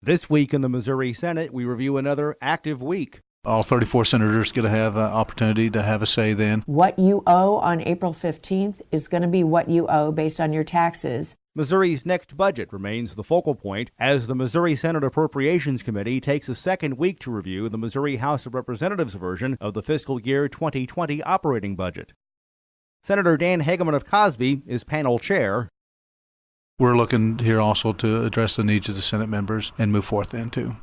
This week in the Missouri Senate, we review another active week. All 34 senators get to have an opportunity to have a say then. What you owe on April 15th is going to be what you owe based on your taxes. Missouri's next budget remains the focal point as the Missouri Senate Appropriations Committee takes a second week to review the Missouri House of Representatives version of the fiscal year 2020 operating budget. Senator Dan Hageman of Cosby is panel chair. We're looking here also to address the needs of the Senate members and move forth then too.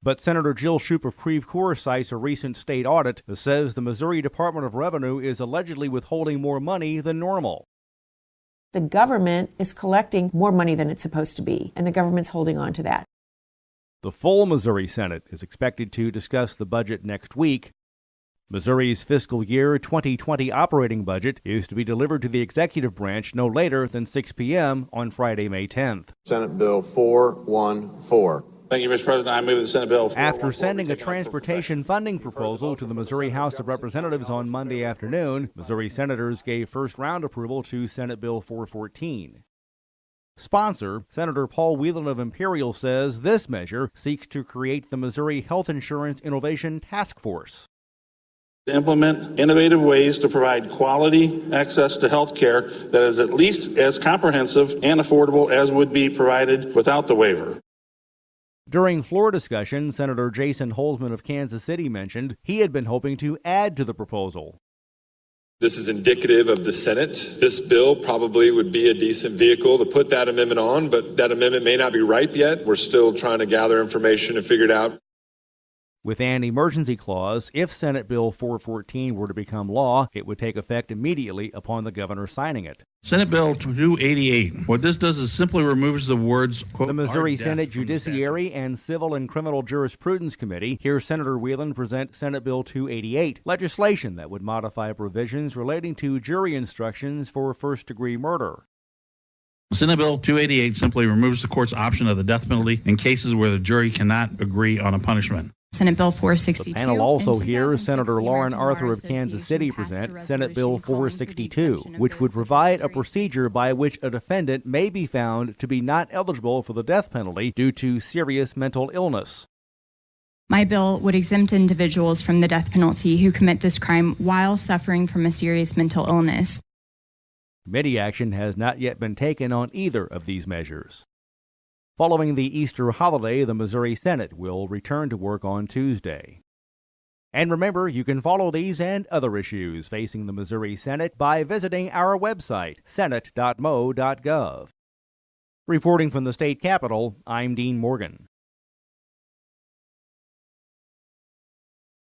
But Senator Jill Shoup of Creve Coeur cites a recent state audit that says the Missouri Department of Revenue is allegedly withholding more money than normal. The government is collecting more money than it's supposed to be, and the government's holding on to that. The full Missouri Senate is expected to discuss the budget next week. Missouri's fiscal year 2020 operating budget is to be delivered to the executive branch no later than 6 p.m. on Friday, May 10th. Senate Bill 414. Thank you, Mr. President. I move that Senate Bill. After sending a transportation funding proposal to the Missouri House of Representatives on Monday afternoon, Missouri senators gave first-round approval to Senate Bill 414. Sponsor, Senator Paul Whelan of Imperial, says this measure seeks to create the Missouri Health Insurance Innovation Task Force. To implement innovative ways to provide quality access to health care that is at least as comprehensive and affordable as would be provided without the waiver. During floor discussion, Senator Jason Holzman of Kansas City mentioned he had been hoping to add to the proposal. This is indicative of the Senate. This bill probably would be a decent vehicle to put that amendment on, but that amendment may not be ripe yet. We're still trying to gather information and figure it out. With an emergency clause, if Senate Bill 414 were to become law, it would take effect immediately upon the governor signing it. Senate Bill 288. What this does is simply removes the words, quote, the Missouri Senate Judiciary and Civil and Criminal Jurisprudence Committee hears Senator Whelan present Senate Bill 288, legislation that would modify provisions relating to jury instructions for first-degree murder. Senate Bill 288 simply removes the court's option of the death penalty in cases where the jury cannot agree on a punishment. Senate Bill 462. The panel also hears Senator Lauren Arthur of Kansas City present Senate Bill 462, which would provide a procedure by which a defendant may be found to be not eligible for the death penalty due to serious mental illness. My bill would exempt individuals from the death penalty who commit this crime while suffering from a serious mental illness. Committee action has not yet been taken on either of these measures. Following the Easter holiday, the Missouri Senate will return to work on Tuesday. And remember, you can follow these and other issues facing the Missouri Senate by visiting our website, senate.mo.gov. Reporting from the state capitol, I'm Dean Morgan.